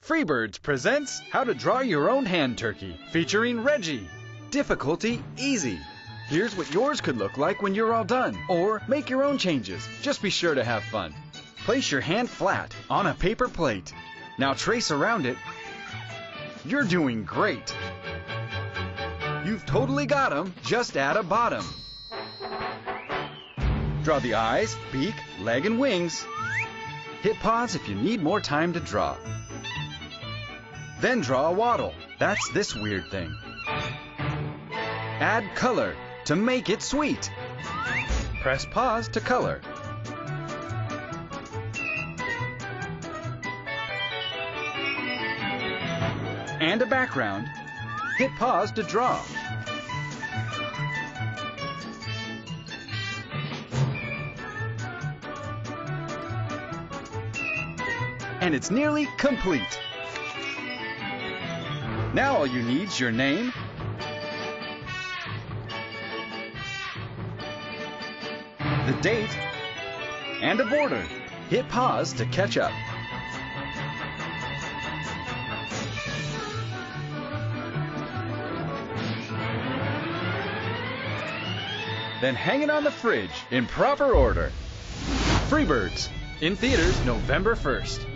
Freebirds presents How to Draw Your Own Hand Turkey, featuring Reggie. Difficulty easy. Here's what yours could look like when you're all done. Or make your own changes. Just be sure to have fun. Place your hand flat on a paper plate. Now trace around it. You're doing great. You've totally got 'em. Just add a bottom. Draw the eyes, beak, leg, and wings. Hit pause if you need more time to draw. Then draw a waddle. That's this weird thing. Add color to make it sweet. Press pause to color. And a background. Hit pause to draw. And it's nearly complete. Now all you need is your name, the date, and a border. Hit pause to catch up. Then hang it on the fridge in proper order. Freebirds, in theaters November 1st.